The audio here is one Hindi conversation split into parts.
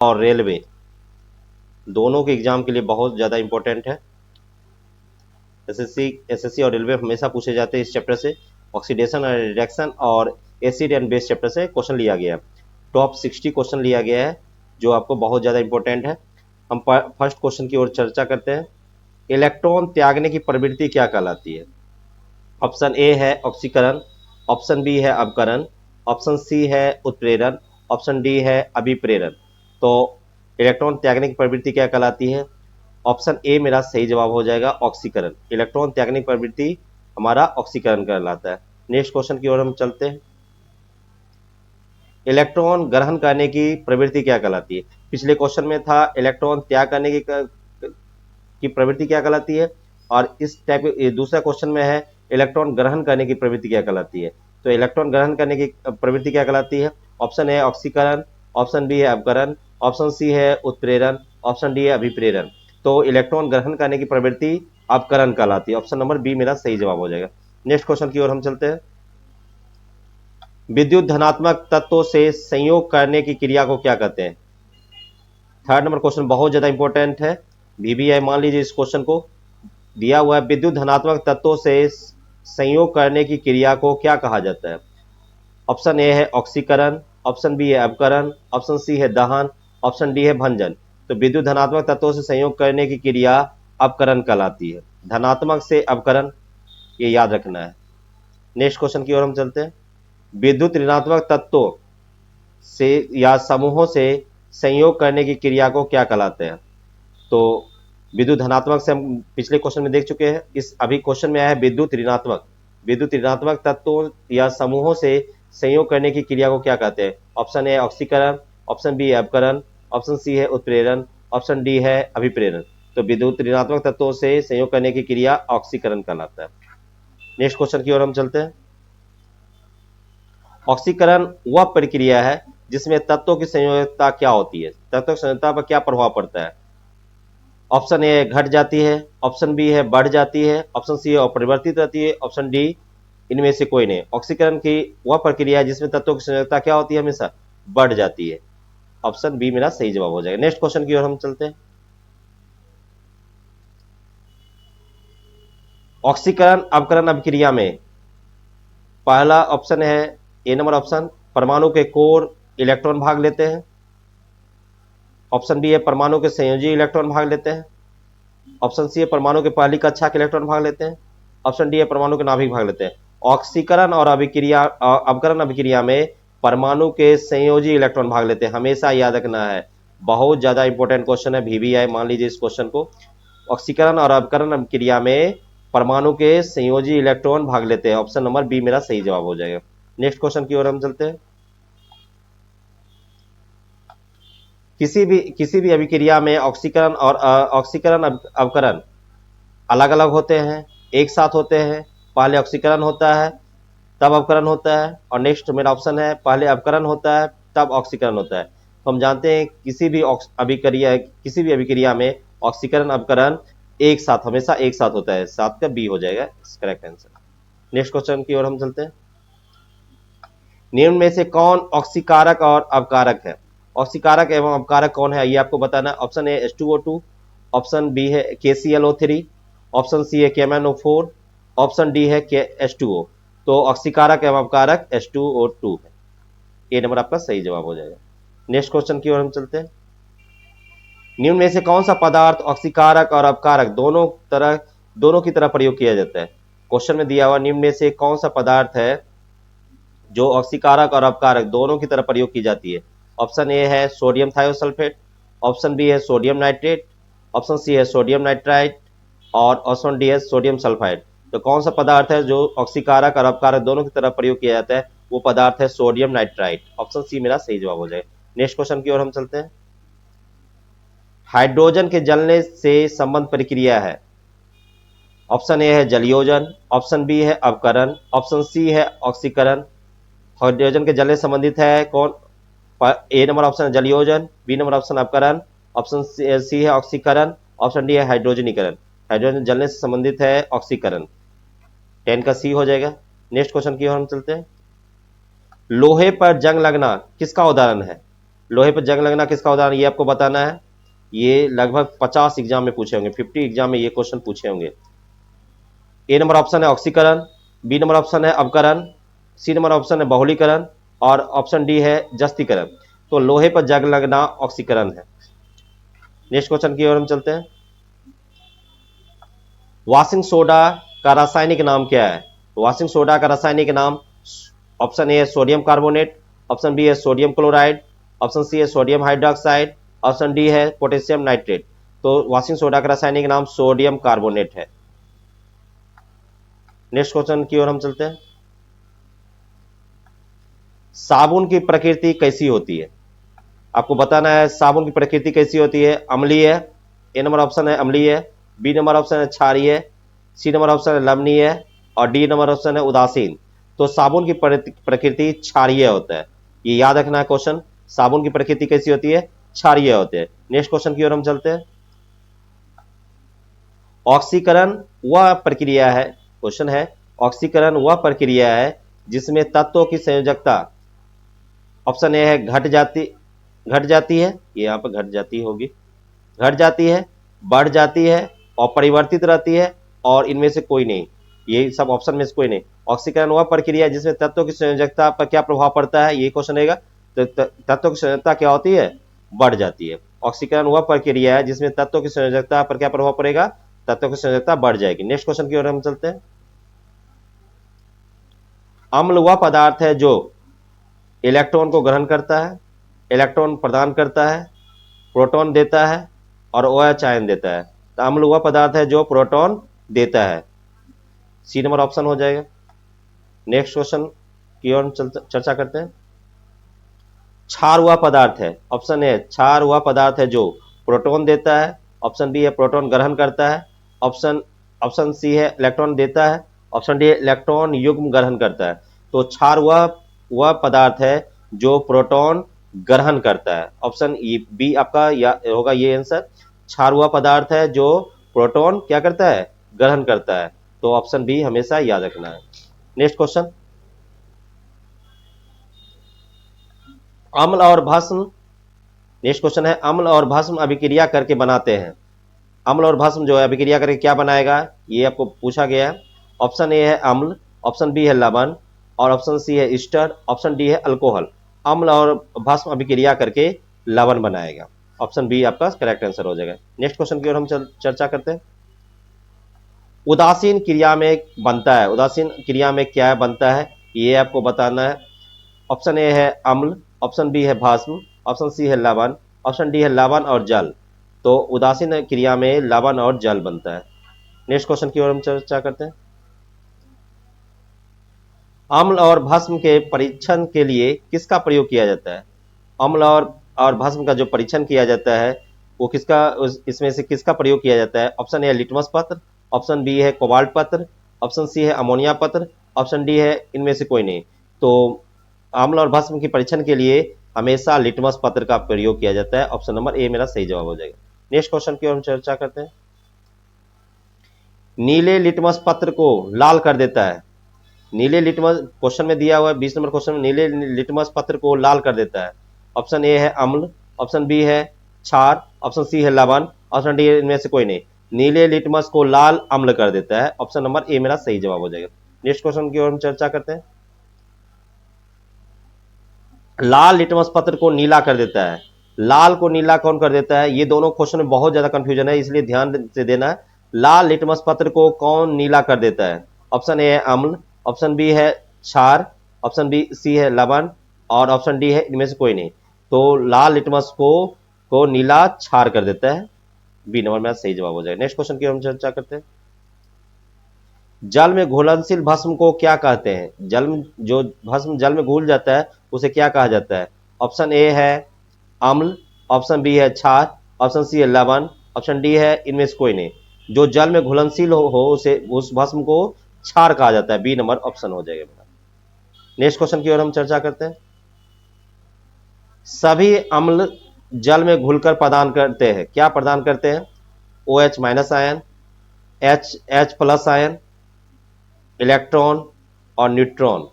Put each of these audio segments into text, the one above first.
और रेलवे दोनों के एग्जाम के लिए बहुत ज़्यादा इंपॉर्टेंट है। एसएससी और रेलवे हमेशा पूछे जाते हैं इस चैप्टर से। ऑक्सीडेशन एंड रिडक्शन और एसिड एंड बेस चैप्टर से क्वेश्चन लिया गया है। टॉप 60 क्वेश्चन लिया गया है जो आपको बहुत ज़्यादा इंपॉर्टेंट है। हम फर्स्ट क्वेश्चन की ओर चर्चा करते हैं। इलेक्ट्रॉन त्यागने की प्रवृत्ति क्या कहलाती है? ऑप्शन ए है ऑक्सीकरण, ऑप्शन बी है अपकरण, ऑप्शन सी है उत्प्रेरण, ऑप्शन डी है अभिप्रेरण। तो इलेक्ट्रॉन त्यागने की प्रवृत्ति क्या कहलाती है? ऑप्शन ए मेरा सही जवाब हो जाएगा, ऑक्सीकरण। इलेक्ट्रॉन त्यागने की प्रवृत्ति हमारा ऑक्सीकरण कहलाता है। नेक्स्ट क्वेश्चन की ओर हम चलते हैं। इलेक्ट्रॉन ग्रहण करने की प्रवृत्ति क्या कहलाती है? पिछले क्वेश्चन में था इलेक्ट्रॉन त्याग करने की प्रवृत्ति क्या कहलाती है, और इस टाइप दूसरा क्वेश्चन में है इलेक्ट्रॉन ग्रहण करने की प्रवृत्ति क्या कहलाती है। तो इलेक्ट्रॉन ग्रहण करने की प्रवृत्ति क्या कहलाती है? ऑप्शन ए ऑक्सीकरण, ऑप्शन बी है अपकरण, ऑप्शन सी है उत्प्रेरण, ऑप्शन डी है अभिप्रेरण। तो इलेक्ट्रॉन ग्रहण करने की प्रवृत्ति अपकरण कहलाती है। ऑप्शन नंबर बी मेरा सही जवाब हो जाएगा। नेक्स्ट क्वेश्चन की ओर हम चलते हैं। विद्युत धनात्मक तत्वों से संयोग करने की क्रिया को क्या कहते हैं? थर्ड नंबर क्वेश्चन बहुत ज्यादा इंपॉर्टेंट है। वीवीआई मान लीजिए इस क्वेश्चन को दिया हुआ है, विद्युत धनात्मक तत्वों से संयोग करने की क्रिया को क्या कहा जाता है? ऑप्शन ए है ऑक्सीकरण, ऑप्शन बी है अपकरण, ऑप्शन सी है दहन, ऑप्शन डी है भंजन। तो विद्युत धनात्मक तत्वों से संयोग करने की क्रिया अपकरण कहलाती है। धनात्मक से अपकरण, ये याद रखना है। नेक्स्ट क्वेश्चन की ओर हम चलते हैं। विद्युत ऋणात्मक तत्वों से या समूहों से संयोग करने की क्रिया को क्या कहलाते हैं? तो विद्युत धनात्मक से हम पिछले क्वेश्चन में देख चुके हैं। इस अभी क्वेश्चन में आया है विद्युत ऋणात्मक। विद्युत ऋणात्मक तत्वों या समूहों से संयोग करने की क्रिया को क्या कहते हैं? ऑप्शन ए ऑक्सीकरण, ऑप्शन बी है अपकरण, ऑप्शन सी है उत्प्रेरण, ऑप्शन डी है अभिप्रेरण। तो विद्युत ऋणात्मक तत्वों से संयोग करने की क्रिया ऑक्सीकरण कहलाता है। नेक्स्ट क्वेश्चन की ओर हम चलते हैं। ऑक्सीकरण वह प्रक्रिया है जिसमें तत्वों की संयोजकता क्या होती है? तत्वों की संयोजकता पर क्या प्रभाव पड़ता है? ऑप्शन ए घट जाती है, ऑप्शन बी है बढ़ जाती है, ऑप्शन सी है अपरिवर्तित रहती है, ऑप्शन डी इनमें से कोई नहीं। ऑक्सीकरण की वह प्रक्रिया है जिसमें तत्वों की संयोजकता क्या होती है? हमेशा बढ़ जाती है। ऑप्शन बी मेरा सही जवाब हो जाएगा। नेक्स्ट क्वेश्चन की ओर हम चलते हैं। ऑक्सीकरण अपकरण अभिक्रिया में पहला ऑप्शन है ए नंबर ऑप्शन, परमाणु के कोर इलेक्ट्रॉन भाग लेते हैं। ऑप्शन बी है परमाणु के संयोजी इलेक्ट्रॉन भाग लेते हैं। ऑप्शन सी है परमाणु के पहली कक्षा के इलेक्ट्रॉन भाग लेते हैं। ऑप्शन डी है परमाणु के नाभिक भाग लेते हैं। ऑक्सीकरण और अपकरण अभिक्रिया में परमाणु के संयोजी इलेक्ट्रॉन भाग लेते हैं। हमेशा याद रखना है, बहुत ज्यादा इंपॉर्टेंट क्वेश्चन है। वीवीआई मान लीजिए इस क्वेश्चन को। ऑक्सीकरण और अपकरण अभिक्रिया में परमाणु के संयोजी इलेक्ट्रॉन भाग लेते हैं। ऑप्शन नंबर बी मेरा सही जवाब हो जाएगा। नेक्स्ट क्वेश्चन की ओर हम चलते हैं। किसी भी अभिक्रिया में ऑक्सीकरण और ऑक्सीकरण अपकरण अलग अलग होते हैं, एक साथ होते हैं। पहले ऑक्सीकरण होता है तब अपकरण होता है, और नेक्स्ट मेरा ऑप्शन है पहले अपकरण होता है तब ऑक्सीकरण होता है। तो हम जानते हैं किसी भी अभिक्रिया में ऑक्सीकरण अपकरण एक साथ, हमेशा एक साथ होता है। सात का बी हो जाएगा करेक्ट आंसर। नेक्स्ट क्वेश्चन की ओर हम चलते हैं। निम्न में से कौन ऑक्सीकारक और अपकारक है? ऑक्सीकारक एवं अपकारक कौन है ये आपको बताना है। ऑप्शन ए H2O2, ऑप्शन बी है KClO3, ऑप्शन सी है KMnO4, ऑप्शन डी है H2O। तो ऑक्सीकारक एवं अपकारक H2O2 है। ए नंबर आपका सही जवाब हो जाएगा। नेक्स्ट क्वेश्चन की ओर हम चलते हैं। निम्न में से कौन सा पदार्थ ऑक्सीकारक और अपकारक दोनों की तरह प्रयोग किया जाता है? क्वेश्चन में दिया हुआ निम्न में से कौन सा पदार्थ है जो ऑक्सीकारक और अपकारक दोनों की तरह प्रयोग की जाती है? ऑप्शन ए है सोडियम थायोसल्फेट, ऑप्शन बी है सोडियम नाइट्रेट, ऑप्शन सी है सोडियम नाइट्राइट, और ऑप्शन डी है सोडियम सल्फाइड। तो कौन सा पदार्थ है जो ऑक्सीकारक और अपकारक दोनों की तरह प्रयोग किया जाता है? वो पदार्थ है सोडियम नाइट्राइट। ऑप्शन सी मेरा सही जवाब हो जाएगा। नेक्स्ट क्वेश्चन की ओर हम चलते हैं। हाइड्रोजन के जलने से संबंध प्रक्रिया है। ऑप्शन ए है जलयोजन, ऑप्शन बी है अपकरण, ऑप्शन सी है ऑक्सीकरण। हाइड्रोजन के जलने से संबंधित है कौन? ए नंबर ऑप्शन है जलयोजन, बी नंबर ऑप्शन अपकरण, ऑप्शन सी है ऑक्सीकरण, ऑप्शन डी है हाइड्रोजनीकरण। हाइड्रोजन जलने से संबंधित है ऑक्सीकरण। 10 का सी हो जाएगा। नेक्स्ट क्वेश्चन की ओर हम चलते हैं। लोहे पर जंग लगना किसका उदाहरण है? लोहे पर जंग लगना किसका उदाहरण, ये आपको बताना है। ये लगभग 50 एग्जाम में पूछे होंगे, 50 एग्जाम में ये क्वेश्चन पूछे होंगे। ए नंबर ऑप्शन है ऑक्सीकरण, बी नंबर ऑप्शन है अवकरण, सी नंबर ऑप्शन है बहुलीकरण और ऑप्शन डी है जस्तीकरण। तो लोहे पर जंग लगना ऑक्सीकरण है। नेक्स्ट क्वेश्चन की ओर हम चलते हैं। वॉशिंग सोडा का रासायनिक नाम क्या है? वॉशिंग सोडा का रासायनिक नाम, ऑप्शन ए है सोडियम कार्बोनेट, ऑप्शन बी है सोडियम क्लोराइड, ऑप्शन सी है सोडियम हाइड्रोक्साइड, ऑप्शन डी है पोटेशियम नाइट्रेट। तो वॉशिंग सोडा का रासायनिक नाम सोडियम कार्बोनेट है। नेक्स्ट क्वेश्चन की ओर हम चलते हैं। साबुन की प्रकृति कैसी होती है? आपको बताना है साबुन की प्रकृति कैसी होती है। अम्लीय, ए नंबर ऑप्शन है अम्लीय, बी नंबर ऑप्शन है क्षारीय, सी नंबर ऑप्शन है लवणीय और डी नंबर ऑप्शन है उदासीन। तो साबुन की प्रकृति क्षारीय होता है, ये याद रखना है क्वेश्चन। साबुन की प्रकृति कैसी होती है? क्षारीय होते हैं। नेक्स्ट क्वेश्चन की ओर हम चलते हैं। ऑक्सीकरण वह प्रक्रिया है, क्वेश्चन है ऑक्सीकरण वह प्रक्रिया है जिसमें तत्वों की संयोजकता, ऑप्शन ए है घट जाती है, ये यहां पर घट जाती होगी, घट जाती है, बढ़ जाती है और परिवर्तित रहती है और इनमें से कोई नहीं, ये सब ऑप्शन में से कोई नहीं। ऑक्सीकरण वह प्रक्रिया है जिसमें तत्वों की संयोजकता पर क्या प्रभाव पड़ता है, ये क्वेश्चन रहेगा। तो तत्वों की संयोजकता क्या होती है? बढ़ जाती है। ऑक्सीकरण वह प्रक्रिया है जिसमें तत्वों की संयोजकता पर क्या प्रभाव पड़ेगा? तत्वों की संयोजकता बढ़ जाएगी। नेक्स्ट क्वेश्चन की ओर हम चलते हैं। अम्ल वह पदार्थ है जो इलेक्ट्रॉन को ग्रहण करता है, इलेक्ट्रॉन प्रदान करता है, प्रोटॉन देता है और OH आयन देता है। तो अम्ल वह पदार्थ है जो प्रोटॉन देता है, सी नंबर ऑप्शन हो जाएगा। नेक्स्ट क्वेश्चन की ओर चर्चा करते हैं। क्षार वह पदार्थ है, ऑप्शन ए क्षार वह पदार्थ है जो प्रोटॉन देता है, ऑप्शन बी है प्रोटॉन ग्रहण करता है, ऑप्शन सी है इलेक्ट्रॉन देता है, ऑप्शन डी इलेक्ट्रॉन युग्म ग्रहण करता है। तो क्षार वह पदार्थ है जो प्रोटॉन ग्रहण करता है, ऑप्शन बी आपका होगा ये आंसर। क्षार वह पदार्थ है जो प्रोटॉन क्या करता है? ग्रहण करता है। तो ऑप्शन बी हमेशा याद रखना है। Next question. अम्ल और भस्म, नेक्स्ट क्वेश्चन है अम्ल और भस्म अभिक्रिया करके बनाते हैं। अम्ल और भस्म जो है अभिक्रिया करके क्या बनाएगा, ये आपको पूछा गया है। ऑप्शन ए है अम्ल, ऑप्शन बी है लवण और ऑप्शन सी है ईस्टर, ऑप्शन डी है अल्कोहल। अम्ल और भस्म अभिक्रिया करके लवण बनाएगा, ऑप्शन बी आपका करेक्ट आंसर हो जाएगा। नेक्स्ट क्वेश्चन की ओर हम चर्चा करते हैं। उदासीन क्रिया में बनता है, उदासीन क्रिया में क्या बनता है, ये आपको बताना है। ऑप्शन ए है अम्ल, ऑप्शन बी है भस्म, ऑप्शन सी है लवण, ऑप्शन डी है लवण और जल। तो उदासीन क्रिया में लवण और जल बनता है। नेक्स्ट क्वेश्चन की ओर हम चर्चा करते हैं। अम्ल और भस्म के परीक्षण के लिए किसका प्रयोग किया जाता है? अम्ल और भस्म का जो परीक्षण किया जाता है वो इसमें से किसका प्रयोग किया जाता है? ऑप्शन ए है लिटमस पत्र, ऑप्शन बी है कोबाल्ट पत्र, ऑप्शन सी है अमोनिया पत्र, ऑप्शन डी है इनमें से कोई नहीं। तो अम्ल और भस्म के परीक्षण के लिए हमेशा लिटमस पत्र का प्रयोग किया जाता है, ऑप्शन नंबर ए मेरा सही जवाब हो जाएगा। नेक्स्ट क्वेश्चन की ओर हम चर्चा करते हैं। नीले लिटमस पत्र को लाल कर देता है, नीले लिटमस क्वेश्चन में दिया हुआ है 20 नंबर क्वेश्चन में, नीले लिटमस पत्र को लाल कर देता है। ऑप्शन ए है अम्ल, ऑप्शन बी है क्षार, ऑप्शन सी है लवण, ऑप्शन डी इनमें से कोई नहीं। नीले लिटमस को लाल अम्ल कर देता है, ऑप्शन नंबर ए मेरा सही जवाब हो जाएगा। नेक्स्ट क्वेश्चन की ओर हम चर्चा करते हैं। लाल लिटमस पत्र को नीला कर देता है, लाल को नीला कौन कर देता है? ये दोनों क्वेश्चन में बहुत ज्यादा कंफ्यूजन है, इसलिए ध्यान से देना है। लाल लिटमस पत्र को कौन नीला कर देता है? ऑप्शन ए है अम्ल, ऑप्शन बी है क्षार, ऑप्शन बी सी है लवण और ऑप्शन डी है इनमें से कोई नहीं। तो लाल लिटमस को नीला क्षार कर देता है, बी नंबर में सही जवाब हो जाएगा। नेक्स्ट क्वेश्चन की हम चर्चा करते हैं। जल में घुलनशील भस्म को क्या कहते हैं? जो भस्म जल में घुल जाता है उसे क्या कहा जाता है? ऑप्शन ए है अम्ल, ऑप्शन बी है क्षार, ऑप्शन सी है लवण, ऑप्शन डी है इनमें से कोई नहीं। जो जल में घुलनशील हो उसे उस भस्म को क्षार कहा जाता है, बी नंबर ऑप्शन हो जाएगा मेरा। नेक्स्ट क्वेश्चन की ओर हम चर्चा करते हैं। सभी अम्ल जल में घुलकर प्रदान करते हैं, क्या प्रदान करते हैं? OH minus ion, H plus ion, electron और न्यूट्रॉन।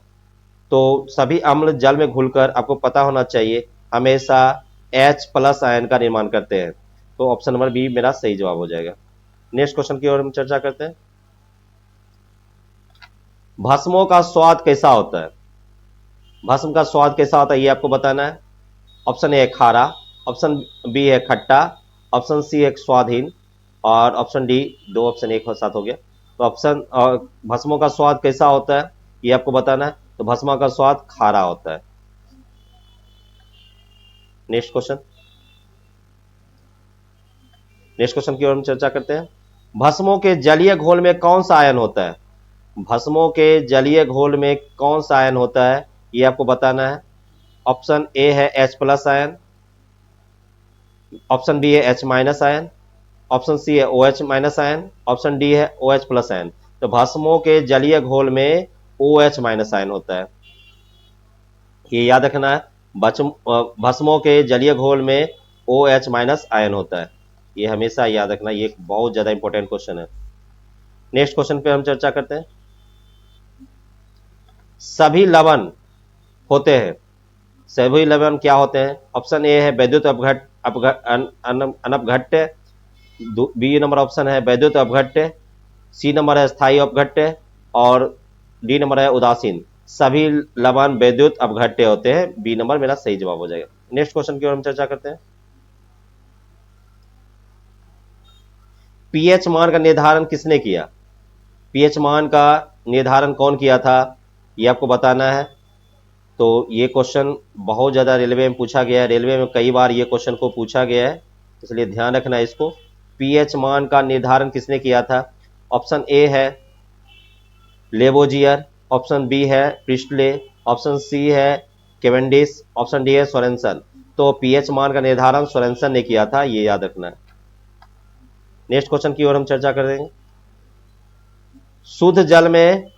तो सभी अम्ल जल में घुलकर, आपको पता होना चाहिए हमेशा H प्लस आयन का निर्माण करते हैं। तो ऑप्शन नंबर बी मेरा सही जवाब हो जाएगा। नेक्स्ट क्वेश्चन की ओर हम चर्चा करते हैं। भस्मों का स्वाद कैसा होता है? भस्म का स्वाद कैसा होता है ये आपको बताना है। ऑप्शन ए है खारा, ऑप्शन बी है खट्टा, ऑप्शन सी है स्वादहीन और ऑप्शन डी। दो ऑप्शन एक साथ हो गया। तो ऑप्शन भस्मों का स्वाद कैसा होता है ये आपको बताना है। तो भस्मा का स्वाद खारा होता है। Next question. नेक्स्ट क्वेश्चन की ओर हम चर्चा करते हैं। भस्मों के जलीय घोल में कौन सा आयन होता है? भस्मों के जलीय घोल में कौन सा आयन होता है ये आपको बताना है। ऑप्शन ए है H plus ion, option B है H minus ion, option C है OH minus ion, option D है OH प्लस आयन। तो भस्मों के जलीय घोल में OH माइनस आयन होता है, ये याद रखना है। भस्मों के जलीय घोल में OH माइनस आयन होता है, ये हमेशा याद रखना। ये एक बहुत ज्यादा इंपॉर्टेंट क्वेश्चन है। नेक्स्ट क्वेश्चन पे हम चर्चा करते हैं। सभी लवण होते हैं, सभी लवण क्या होते हैं? ऑप्शन ए है वैद्युत अनपघट्य, बी नंबर ऑप्शन है वैद्युत अपघट्य, सी नंबर है स्थायी अपघट्य और डी नंबर है उदासीन। सभी लवण वैद्युत अपघट्य होते हैं, बी नंबर मेरा सही जवाब हो जाएगा। नेक्स्ट क्वेश्चन की ओर हम चर्चा करते हैं। पीएच मान का निर्धारण किसने किया? पीएच मान का निर्धारण कौन किया था ये आपको बताना है। तो ये क्वेश्चन बहुत ज़्यादा रेलवे में पूछा गया है, रेलवे में कई बार ये क्वेश्चन को पूछा गया है, इसलिए ध्यान रखना है इसको। पीएच मान का निर्धारण किसने किया था? ऑप्शन ए है लेबोजियर, ऑप्शन बी है प्रिस्टले, ऑप्शन सी है केवेंडिश, ऑप्शन डी है सोरेनसन। तो पीएच मान का निर्धारण सोरेनसन ने किया था, ये याद रखना है। नेक्स्ट क्वेश्चन की ओर हम चर्चा करेंगे। शुद्ध जल में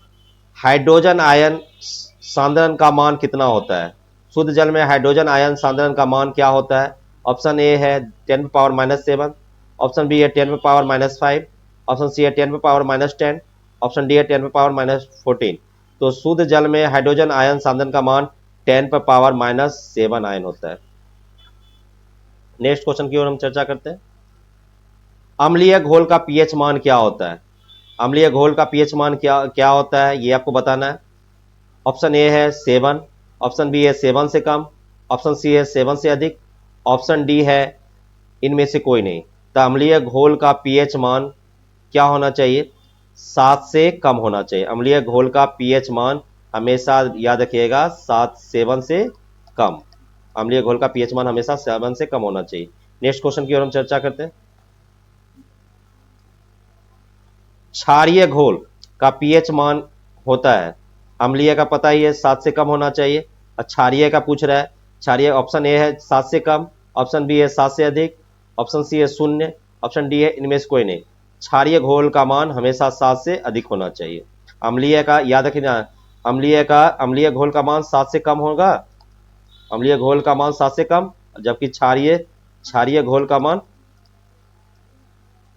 हाइड्रोजन आयन सांद्रण का मान कितना होता है? शुद्ध जल में हाइड्रोजन आयन सांद्रण का मान क्या होता है? ऑप्शन ए है 10⁻⁻⁷, ऑप्शन बी है 10⁻⁻5, ऑप्शन सी है 10⁻⁻10, ऑप्शन डी है 10⁻⁻14। तो शुद्ध जल में हाइड्रोजन आयन सांद्रण का मान 10⁻⁻7 आयन होता है। नेक्स्ट क्वेश्चन की ओर हम चर्चा करते हैं। अम्लीय घोल का पीएच मान क्या होता है? अम्लीय घोल का पीएच मान क्या क्या होता है ये आपको बताना है। ऑप्शन ए है 7, ऑप्शन बी है 7 से कम, ऑप्शन सी है 7 से अधिक, ऑप्शन डी है इनमें से कोई नहीं। तो अम्लीय घोल का पीएच मान क्या होना चाहिए? 7 से कम होना चाहिए। अम्लीय घोल का पीएच मान हमेशा याद रखिएगा 7 से कम। अम्लीय घोल का पीएच मान हमेशा 7 से कम होना चाहिए। नेक्स्ट क्वेश्चन की ओर हम चर्चा करते हैं। क्षारीय घोल का पीएच मान होता है, अम्लीय का पता ही है 7 से कम होना चाहिए, और क्षारीय का पूछ रहा है। क्षारीय ऑप्शन ए है 7 से कम, ऑप्शन बी है 7 से अधिक, ऑप्शन सी है 0, ऑप्शन डी है इनमें से कोई नहीं। क्षारीय घोल का मान हमेशा 7 से अधिक होना चाहिए। अम्लीय का याद रखना, अम्लीय घोल का मान 7 से कम होगा, अम्लीय घोल का मान 7 से कम, जबकि क्षारीय क्षारीय घोल का मान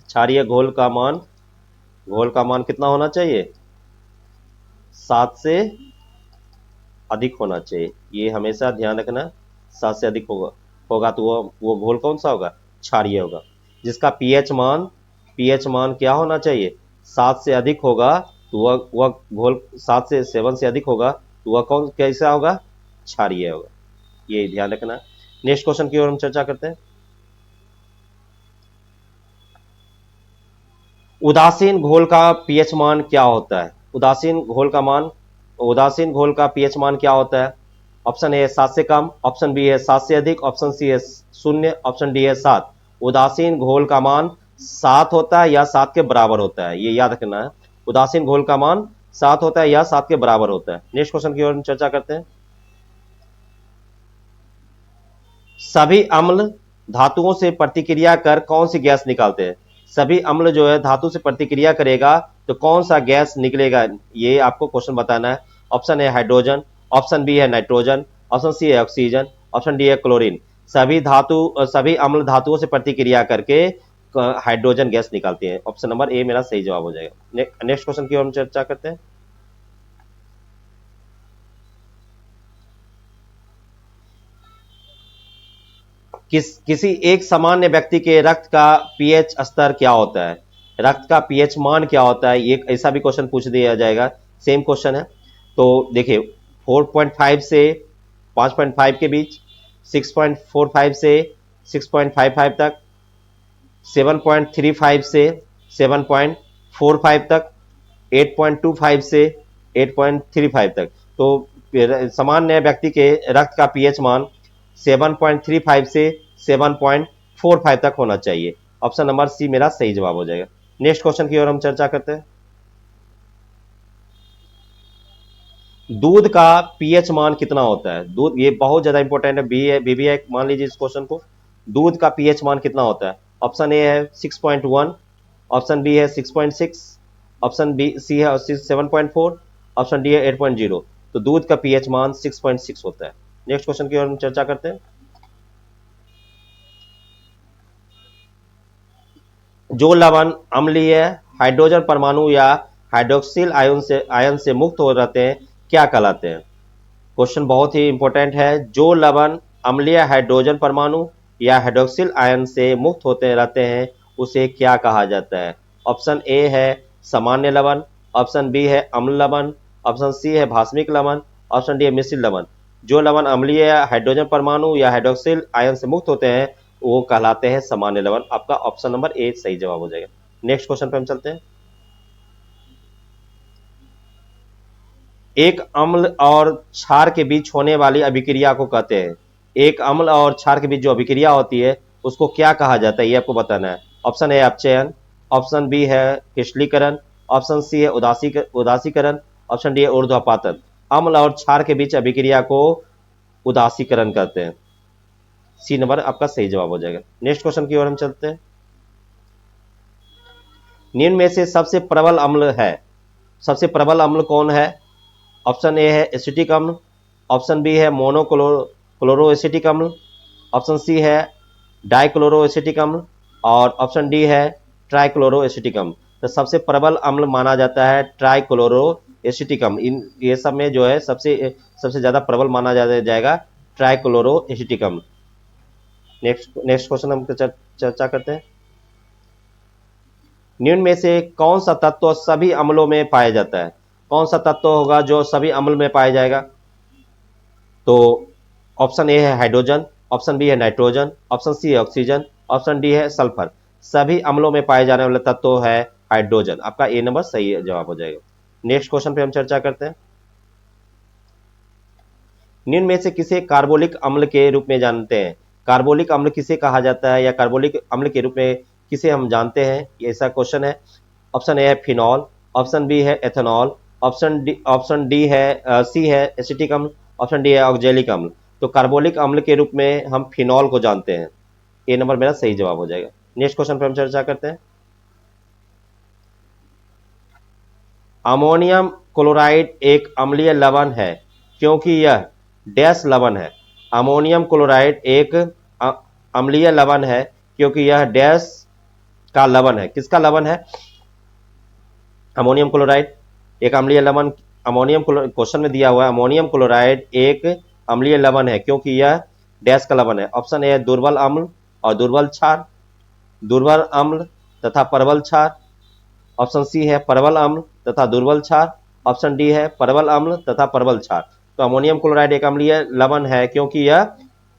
क्षारीय घोल का मान कितना होना चाहिए? 7 से अधिक होना चाहिए, ये हमेशा ध्यान रखना। 7 से अधिक होगा तो वो घोल कौन सा होगा? क्षारीय होगा। जिसका पीएच मान क्या होना चाहिए? 7 से अधिक होगा तो वह घोल 7 से अधिक होगा तो वह कौन कैसा होगा? क्षारीय होगा, ये ध्यान रखना। नेक्स्ट क्वेश्चन की ओर हम चर्चा करते हैं। उदासीन घोल का पीएच मान क्या होता है? उदासीन घोल का पीएच मान क्या होता है? ऑप्शन ए है 7 से कम, ऑप्शन बी है 7 से अधिक, ऑप्शन सी है 0, ऑप्शन डी है 7। उदासीन घोल का मान 7 होता है या 7 के बराबर होता है, ये याद रखना है। उदासीन घोल का मान 7 होता है या 7 के बराबर होता है। नेक्स्ट क्वेश्चन की ओर हम चर्चा करते हैं। सभी अम्ल धातुओं से प्रतिक्रिया कर कौन सी गैस निकालते हैं? सभी अम्ल जो है धातु से प्रतिक्रिया करेगा तो कौन सा गैस निकलेगा, ये आपको क्वेश्चन बताना है। ऑप्शन है हाइड्रोजन, ऑप्शन बी है नाइट्रोजन, ऑप्शन सी है ऑक्सीजन, ऑप्शन डी है क्लोरीन। सभी अम्ल धातुओं से प्रतिक्रिया करके हाइड्रोजन गैस निकालती है। ऑप्शन नंबर ए मेरा सही जवाब हो जाएगा। नेक्स्ट क्वेश्चन की ओर हम चर्चा करते हैं। किसी एक सामान्य व्यक्ति के रक्त का पीएच स्तर क्या होता है? रक्त का पीएच मान क्या होता है? ये ऐसा भी क्वेश्चन पूछ दिया जाएगा, सेम क्वेश्चन है। तो देखिए 4.5 से 5.5 के बीच, 6.45 से 6.55 तक, 7.35 से 7.45 तक, 8.25 से 8.35 तक। तो सामान्य व्यक्ति के रक्त का पीएच मान 7.35 से 7.45 तक होना चाहिए। ऑप्शन नंबर सी मेरा सही जवाब हो जाएगा। नेक्स्ट क्वेश्चन की ओर हम चर्चा करते हैं। दूध का पीएच मान कितना होता है? दूध, ये बहुत ज्यादा इंपॉर्टेंट है, बी है, बीबी है, मान लीजिए इस क्वेश्चन को। दूध का पीएच मान कितना होता है? ऑप्शन ए है 6.1, ऑप्शन बी है 6.6, ऑप्शन बी सी है 7.4, ऑप्शन डी है 8.0। तो दूध का पीएच मान 6.6 होता है। नेक्स्ट क्वेश्चन की ओर हम चर्चा करते हैं। जो लवण अम्लीय हाइड्रोजन परमाणु या हाइड्रोक्सिल आयन से मुक्त हो रहते हैं क्या कहलाते हैं? क्वेश्चन बहुत ही इंपॉर्टेंट है। जो लवण अम्लीय हाइड्रोजन परमाणु या हाइड्रोक्सिल आयन से मुक्त होते रहते हैं उसे क्या कहा जाता है? ऑप्शन ए है सामान्य लवण, ऑप्शन बी है अम्ल लवण, ऑप्शन सी है भास्मिक लवण, ऑप्शन डी है मिश्रित लवण। जो लवण अम्लीय हाइड्रोजन परमाणु या हाइड्रोक्सिल आयन से मुक्त होते हैं वो कहलाते हैं सामान्य लवण। आपका ऑप्शन नंबर ए सही जवाब हो जाएगा। नेक्स्ट क्वेश्चन पे हम चलते हैं। एक अम्ल और क्षार के बीच होने वाली अभिक्रिया को कहते हैं। एक अम्ल और क्षार के बीच जो अभिक्रिया होती है उसको क्या कहा जाता है, ये आपको बताना है। ऑप्शन ए अपचयन, ऑप्शन बी है क्रिस्टलीकरण, ऑप्शन सी है उदासीकरण, ऑप्शन डी है ऊर्ध्वपातन। अम्ल और क्षार के बीच अभिक्रिया को उदासीकरण कहते हैं। सी नंबर आपका सही जवाब हो जाएगा। नेक्स्ट क्वेश्चन की ओर हम चलते हैं। निम्न में से सबसे प्रबल अम्ल है, सबसे प्रबल अम्ल कौन है? ऑप्शन ए है एसिटिक अम्ल, ऑप्शन बी है मोनोक्लोरो एसिटिक अम्ल, ऑप्शन सी है डाइक्लोरो एसिटिक अम्ल, और ऑप्शन डी है ट्राइक्लोरो एसिटिक अम्ल। तो सबसे प्रबल अम्ल माना जाता है ट्राइक्लोरो एसिटिक अम्ल। इन ये सब में जो है सबसे ज्यादा प्रबल माना जाएगा ट्राइक्लोरो एसिटिक अम्ल। नेक्स्ट क्वेश्चन हम चर्चा करते हैं। निम्न में से कौन सा तत्व सभी अम्लों में पाया जाता है? कौन सा तत्व होगा जो सभी अम्ल में पाया जाएगा? तो ऑप्शन ए है हाइड्रोजन, ऑप्शन बी है नाइट्रोजन, ऑप्शन सी है ऑक्सीजन, ऑप्शन डी है सल्फर। सभी अम्लों में पाए जाने वाला तत्व है हाइड्रोजन। आपका ए नंबर सही जवाब हो जाएगा। नेक्स्ट क्वेश्चन पे हम चर्चा करते हैं। निम्न में से किसे कार्बोलिक अम्ल के रूप में जानते हैं? कार्बोलिक अम्ल किसे कहा जाता है या कार्बोलिक अम्ल के रूप में किसे हम जानते हैं, ये ऐसा क्वेश्चन है। ऑप्शन ए है फिनॉल, ऑप्शन बी है एथेनॉल, ऑप्शन डी है सी है एसिटिक अम्ल, ऑप्शन डी है ऑक्जेलिक अम्ल। तो कार्बोलिक अम्ल के रूप में हम फिनॉल को जानते हैं। ए नंबर मेरा सही जवाब हो जाएगा। नेक्स्ट क्वेश्चन पर हम चर्चा करते हैं। अमोनियम क्लोराइड एक अम्लीय लवण है क्योंकि यह डैश लवण है। अमोनियम क्लोराइड एक अम्लीय लवण है क्योंकि यह डैश का लवण है। किसका लवण है? अमोनियम क्लोराइड एक अम्लीय लवण। अमोनियम क्वेश्चन में दिया हुआ है अमोनियम क्लोराइड एक अम्लीय लवण है क्योंकि यह डैश का लवण है। ऑप्शन ए है दुर्बल अम्ल और दुर्बल क्षार, दुर्बल अम्ल तथा प्रबल क्षार, ऑप्शन सी है प्रबल अम्ल तथा दुर्बल क्षार, ऑप्शन डी है प्रबल अम्ल तथा प्रबल क्षार। तो अमोनियम क्लोराइड एक अम्लीय लवण है क्योंकि यह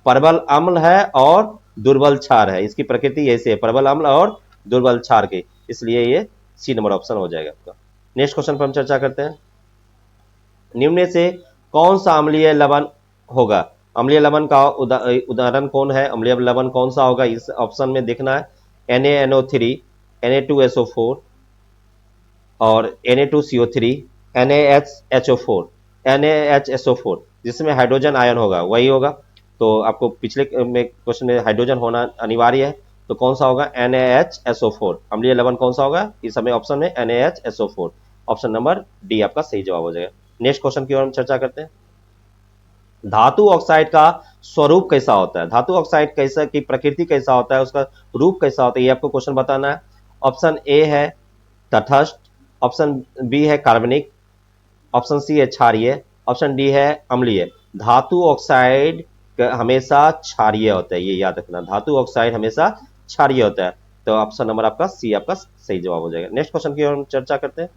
प्रबल अम्ल है और दुर्बल क्षार है। इसकी प्रकृति ऐसे है, प्रबल अम्ल और दुर्बल क्षार की, इसलिए ये सी नंबर ऑप्शन हो जाएगा आपका। नेक्स्ट क्वेश्चन पर हम चर्चा करते हैं। निम्न में से कौन सा अम्लीय लवण होगा? अम्लीय लवण का उदाहरण कौन है? अम्लीय लवण कौन सा होगा इस ऑप्शन में देखना है। NaNO3, Na2SO4 और Na2CO3, NaHSO4, NaHSO4 जिसमें हाइड्रोजन आयन होगा वही होगा। तो आपको पिछले में क्वेश्चन में हाइड्रोजन होना अनिवार्य है, तो कौन सा होगा? NaHSO4। अम्लीय लवण कौन सा होगा इस समय ऑप्शन में? NaHSO4। ऑप्शन नंबर डी आपका सही जवाब हो जाएगा। नेक्स्ट क्वेश्चन की ओर हम चर्चा करते हैं। धातु ऑक्साइड का स्वरूप कैसा होता है? धातु ऑक्साइड कैसा की प्रकृति कैसा होता है, उसका रूप कैसा होता है, ये आपको क्वेश्चन बताना है। ऑप्शन ए है तटस्थ, ऑप्शन बी है कार्बनिक, ऑप्शन सी है क्षारीय, ऑप्शन डी है अम्लीय। धातु ऑक्साइड हमेशा क्षारीय होता है, ये याद रखना, धातु ऑक्साइड हमेशा क्षारीय होता है। तो ऑप्शन नंबर आपका सी आपका सही जवाब हो जाएगा। नेक्स्ट क्वेश्चन की ओर हम चर्चा करते हैं।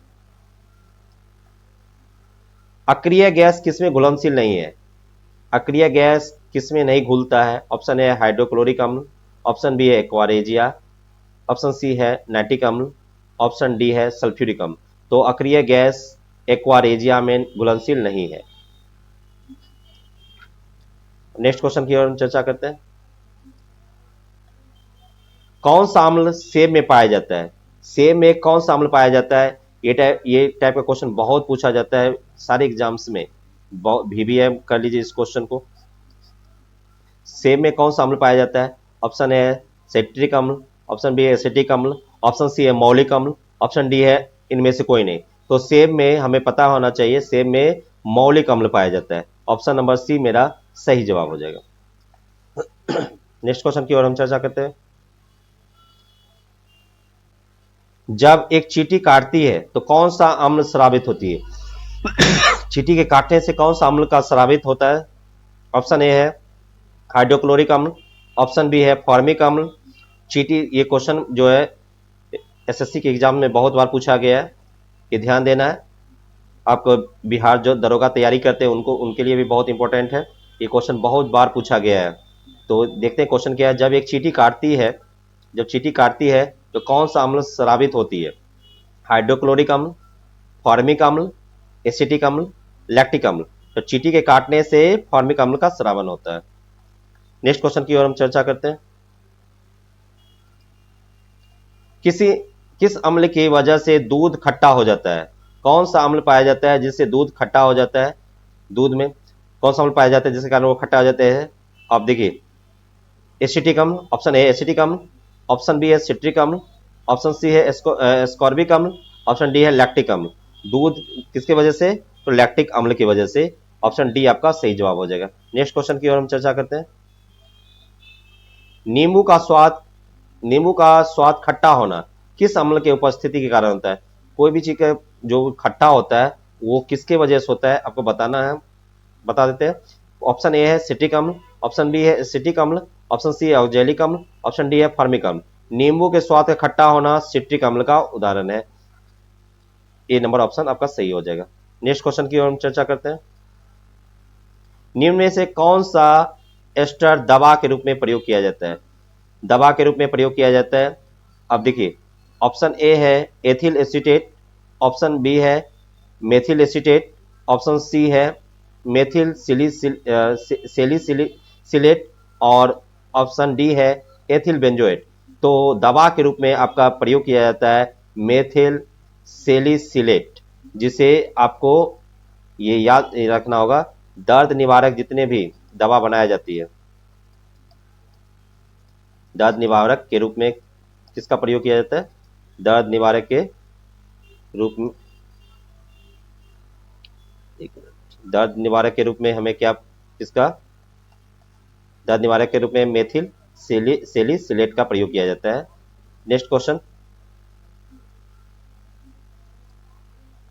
अक्रिय गैस किसमें घुलनशील नहीं है? अक्रिय गैस किसमें नहीं घुलता है? ऑप्शन ए हाइड्रोक्लोरिक अम्ल, ऑप्शन बी है एक्वारेजिया, ऑप्शन सी है नाइट्रिक अम्ल, ऑप्शन डी है सल्फ्यूरिक अम्ल। तो अक्रिय गैस एक्वारेजिया में घुलनशील नहीं है। नेक्स्ट क्वेश्चन की ओर हम चर्चा करते हैं। कौन सा अम्ल सेब में पाया जाता है? सेब में कौन सा अम्ल पाया जाता है? ये टाइप का क्वेश्चन बहुत पूछा जाता है सारे एग्जाम्स में। VBM कर लीजिए इस क्वेश्चन को। सेब में कौन सा अम्ल पाया जाता है? ऑप्शन ए सिट्रिक अम्ल, ऑप्शन बी है एसिटिक अम्ल, ऑप्शन सी है मौलिक अम्ल, ऑप्शन डी है इनमें से कोई नहीं। तो सेब में हमें पता होना चाहिए, सेब में मौलिक अम्ल पाया जाता है। ऑप्शन नंबर सी मेरा सही जवाब हो जाएगा। नेक्स्ट क्वेश्चन की ओर हम चर्चा करते हैं। जब एक चींटी काटती है तो कौन सा अम्ल स्रावित होती है? चींटी के काटने से कौन सा अम्ल का स्रावित होता है? ऑप्शन ए है हाइड्रोक्लोरिक अम्ल, ऑप्शन बी है फॉर्मिक अम्ल। चींटी, ये क्वेश्चन जो है SSC के एग्जाम में बहुत बार पूछा गया है, ये ध्यान देना है। आपको बिहार जो दरोगा तैयारी करते हैं उनको, उनके लिए भी बहुत इंपॉर्टेंट है। ये क्वेश्चन बहुत बार पूछा गया है। तो देखते हैं क्वेश्चन क्या है। जब एक चींटी काटती है, जब चींटी काटती है तो कौन सा अम्ल स्रावित होती है? हाइड्रोक्लोरिक अम्ल, फॉर्मिक अम्ल, एसिटिक अम्ल, लैक्टिक अम्ल। तो चींटी के काटने से फॉर्मिक अम्ल का स्रावन होता है। नेक्स्ट क्वेश्चन की ओर हम चर्चा करते हैं। किस अम्ल की वजह से दूध खट्टा हो जाता है? कौन सा अम्ल पाया जाता है जिससे दूध खट्टा हो जाता है? दूध में कौन सा अम्ल पाया जाता है जिसके कारण वो खट्टा हो जाते हैं? आप देखिए, एसिटिक अम्ल, ऑप्शन ए एसिटिक अम्ल, ऑप्शन बी है सिट्रिक अम्ल, ऑप्शन सी है एस्कॉर्बिक अम्ल, ऑप्शन डी है लैक्टिक अम्ल। दूध किसके वजह से? तो लैक्टिक अम्ल की वजह से। ऑप्शन डी आपका सही जवाब हो जाएगा। नेक्स्ट क्वेश्चन की ओर हम चर्चा करते हैं। नींबू का स्वाद नींबू का स्वाद खट्टा होना किस अम्ल के उपस्थिति के कारण होता है? कोई भी चीज का जो खट्टा होता है वो किसके वजह से होता है, आपको बताना है, बता देते हैं। ऑप्शन ए है सिट्रिक अम्ल, ऑप्शन बी है एसिटिक अम्ल, ऑप्शन सी है ऑक्जेलिक अम्ल, ऑप्शन डी है फॉर्मिक अम्ल। नींबू के स्वाद का खट्टा होना सिट्रिक अम्ल का उदाहरण है। ए नंबर ऑप्शन आपका सही हो जाएगा। नेक्स्ट क्वेश्चन की ओर हम चर्चा करते हैं। निम्न में से कौन सा एस्टर दवा के रूप में प्रयोग किया जाता है? दवा के रूप में प्रयोग किया जाता है। अब देखिए, ऑप्शन ए है एथिल एसीटेट, ऑप्शन बी है मेथिल एसीटेट, ऑप्शन सी है मेथिल सेलिसिलेट और ऑप्शन डी है एथिल बेंजोएट। तो दवा के रूप में आपका प्रयोग किया जाता है मेथिल सेलिसिलेट, जिसे आपको ये याद रखना होगा। दर्द निवारक जितने भी दवा बनाया जाती है, दर्द निवारक के रूप में किसका प्रयोग किया जाता है? दर्द निवारक के रूप में, दर्द निवारक के रूप में हमें क्या, किसका? दर्द निवारक के रूप में मेथिल सेलिसिलेट का प्रयोग किया जाता है। Next question,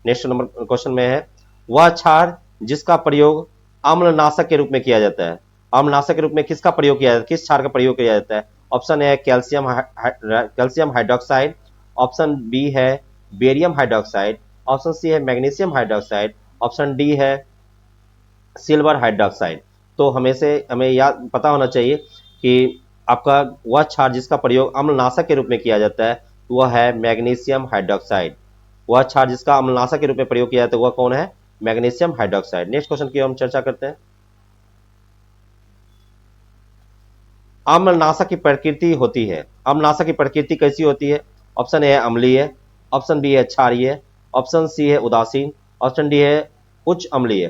next number question में है, वह क्षार जिसका प्रयोग अम्लनाशक के रूप में किया जाता है। अम्लनाशक के रूप में किसका प्रयोग किया जाता है? किस क्षार का प्रयोग किया जाता है? ऑप्शन ए है कैल्शियम हाइड्रोक्साइड, ऑप्शन बी है बेरियम हाइड्रोक्साइड, ऑप्शन सी है मैग्नीशियम हाइड्रोक्साइड, ऑप्शन डी है सिल्वर हाइड्रोक्साइड। तो हमें याद पता होना चाहिए कि आपका वह क्षार जिसका प्रयोग अम्लनाशक के रूप में किया जाता है वह है मैग्नीशियम हाइड्रोक्साइड। वह क्षार जिसका अम्लनाशक के रूप में प्रयोग किया जाता है वह कौन है? Magnesium hydroxide. नेक्स्ट क्वेश्चन की हम चर्चा करते हैं। अम्लनाशक की प्रकृति होती है, अम्लनाशक की प्रकृति कैसी होती है? ऑप्शन ए है अम्लीय, ऑप्शन बी है क्षारीय, ऑप्शन सी है उदासीन, ऑप्शन डी है उच्च अम्लीय।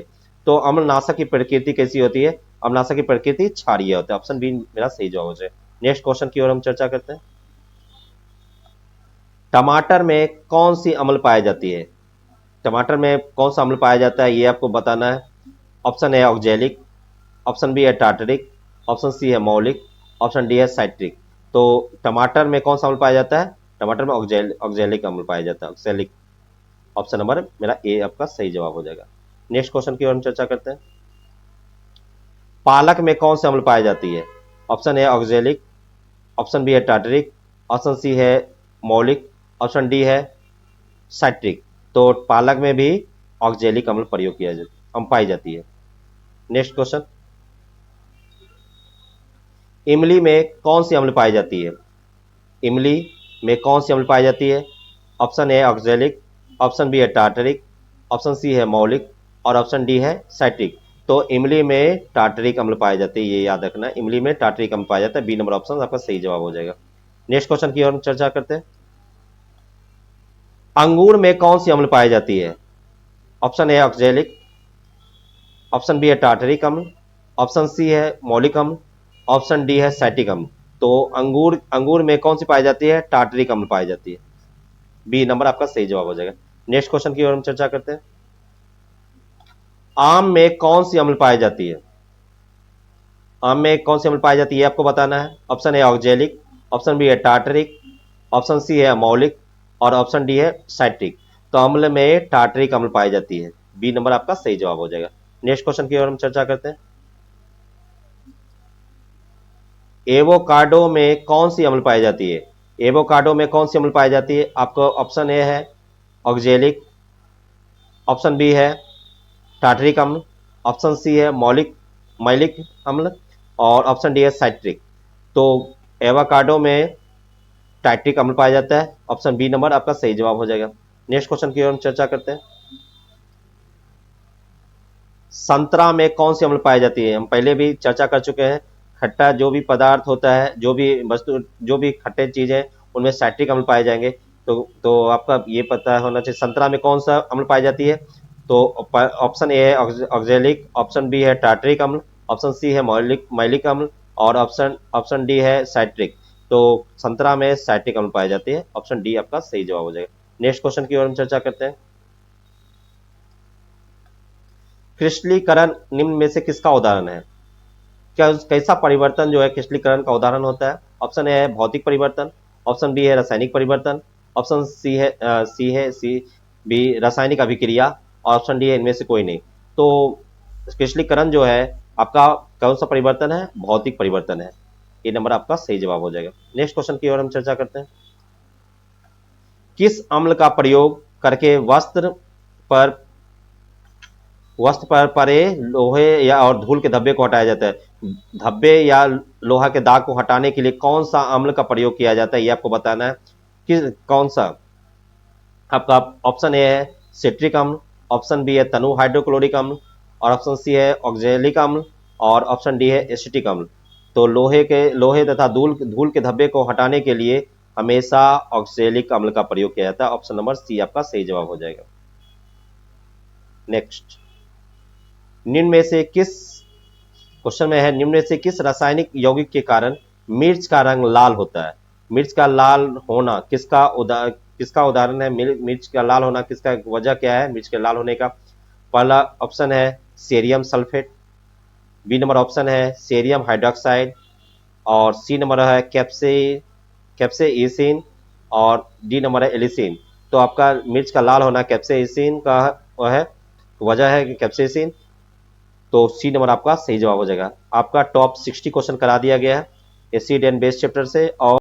तो अम्लनाशक की प्रकृति कैसी होती है? अम्लनाशक की प्रकृति क्षारीय होता है। ऑप्शन बी मेरा सही जवाब हो जाए। नेक्स्ट क्वेश्चन की ओर हम चर्चा करते हैं। टमाटर में कौन सी अम्ल पाई जाती है? टमाटर में कौन सा अम्ल पाया जाता है ये आपको बताना है। Option A oxalic, option B है टार्टरिक, ऑप्शन सी है मौलिक, ऑप्शन डी है साइट्रिक। तो टमाटर में कौन सा अम्ल पाया जाता है? टमाटर में ऑक्जेलिक अम्ल पाया जाता है, ऑक्जेलिक। ऑप्शन नंबर मेरा ए आपका सही जवाब हो जाएगा। नेक्स्ट क्वेश्चन की ओर हम चर्चा करते हैं। पालक में कौन से अम्ल पाई जाती है? Option A oxalic, option B है टार्टरिक, ऑप्शन सी है मौलिक, ऑप्शन डी है साइट्रिक। तो पालक में भी ऑक्जेलिक अम्ल प्रयोग किया जाता पाई जाती है। नेक्स्ट क्वेश्चन, इमली में कौन सी अम्ल पाई जाती है? इमली में कौन सी अम्ल पाई जाती है? Option A oxalic, option B है टार्टरिक, ऑप्शन सी है मौलिक और ऑप्शन डी है साइट्रिक। तो इमली में टार्टरिक अम्ल पाए जाते हैं, ये याद रखना, इमली में टार्टरिक अम्ल पाया जाता है। बी नंबर ऑप्शन आपका सही जवाब हो जाएगा। नेक्स्ट क्वेश्चन की ओर हम चर्चा करते हैं। अंगूर में कौन सी अम्ल पाई जाती है? Option A oxalic, option B है टार्टरिक अम्ल, ऑप्शन सी है मौलिक अम्ल, ऑप्शन डी है साइट्रिक अम्ल। तो अंगूर में कौन सी पाई जाती है? टार्टरिक अम्ल पाई जाती है। बी नंबर आपका सही जवाब हो जाएगा। नेक्स्ट क्वेश्चन की ओर हम चर्चा करते हैं। आम में कौन सी अम्ल पाई जाती है? आम में कौन सी अम्ल पाई जाती है आपको बताना है। Option A oxalic, option B है टार्टरिक, ऑप्शन सी है मौलिक और ऑप्शन डी है साइट्रिक। तो अम्ल में टार्टरिक अम्ल पाई जाती है। बी नंबर आपका सही जवाब हो जाएगा। नेक्स्ट क्वेश्चन की ओर हम चर्चा करते हैं। एवोकाडो में कौन सी अम्ल पाई जाती है? एवोकाडो में कौन सी अम्ल पाई जाती है? आपको ऑप्शन ए है ऑक्जेलिक, ऑप्शन बी है टार्टरिक अम्ल, ऑप्शन सी है मैलिक अम्ल और ऑप्शन डी है साइट्रिक। तो एवोकाडो में टार्टरिक अम्ल पाया जाता है। ऑप्शन बी नंबर आपका सही जवाब हो जाएगा। नेक्स्ट क्वेश्चन की ओर हम चर्चा करते हैं। संतरा में कौन सी अम्ल पाई जाती है? हम पहले भी चर्चा कर चुके हैं। खट्टा जो भी पदार्थ होता है, जो भी वस्तु, जो भी खट्टे चीजें, उनमें साइट्रिक अम्ल पाए जाएंगे। तो आपका ये पता होना चाहिए संतरा में कौन सा अम्ल पाई जाती है। तो ऑप्शन ए है ऑक्जेलिक, ऑप्शन बी है टार्टरिक अम्ल, ऑप्शन सी है मैलिक अम्ल और ऑप्शन डी है साइट्रिक। तो संतरा में साइट्रिक अम्ल पाए जाते हैं। ऑप्शन डी आपका सही जवाब हो जाएगा। नेक्स्ट क्वेश्चन की ओर हम चर्चा करते हैं। क्रिस्टलीकरण निम्न में से किसका उदाहरण है? क्या कैसा परिवर्तन जो है क्रिस्टलीकरण का उदाहरण होता है? ऑप्शन ए है भौतिक परिवर्तन, ऑप्शन बी है रासायनिक परिवर्तन, ऑप्शन सी बी रासायनिक अभिक्रिया और ऑप्शन डी है इनमें से कोई नहीं। तो क्रिस्टलीकरण जो है आपका कौन सा परिवर्तन है? भौतिक परिवर्तन है। ये नंबर आपका सही जवाब हो जाएगा। नेक्स्ट क्वेश्चन की ओर हम चर्चा करते हैं। किस अम्ल का प्रयोग करके वस्त्र पर पड़े लोहे या और धूल के धब्बे को हटाया जाता है? धब्बे या लोहा के दाग को हटाने के लिए कौन सा अम्ल का प्रयोग किया जाता है, ये आपको बताना है। कौन सा? आपका ऑप्शन ए है सिट्रिक अम्ल, ऑप्शन बी है तनु हाइड्रोक्लोरिक अम्ल और ऑप्शन सी है ऑक्जेलिक अम्ल और ऑप्शन डी है एसिटिक अम्ल। तो लोहे तथा धूल के धब्बे को हटाने के लिए हमेशा ऑक्जेलिक अम्ल का प्रयोग किया जाता है। ऑप्शन नंबर सी आपका सही जवाब हो जाएगा। नेक्स्ट, निम्न में से किस क्वेश्चन में है, निम्न में से किस रासायनिक यौगिक के कारण मिर्च का रंग लाल होता है? मिर्च का लाल होना किसका उदाहरण है? मिर्च का लाल होना किसका वजह क्या है मिर्च के लाल होने का? पहला ऑप्शन है cerium sulphate, B number option है सेरियम हाइड्रोक्साइड और सी नंबर है कैप्सेइसिन और डी नंबर है एलिसिन। तो आपका मिर्च का लाल होना कैप्सेइसिन का वजह है कैप्सेइसिन। तो सी नंबर आपका सही जवाब हो जाएगा। आपका टॉप 60 क्वेश्चन करा दिया गया है एसिड एंड बेस चैप्टर से और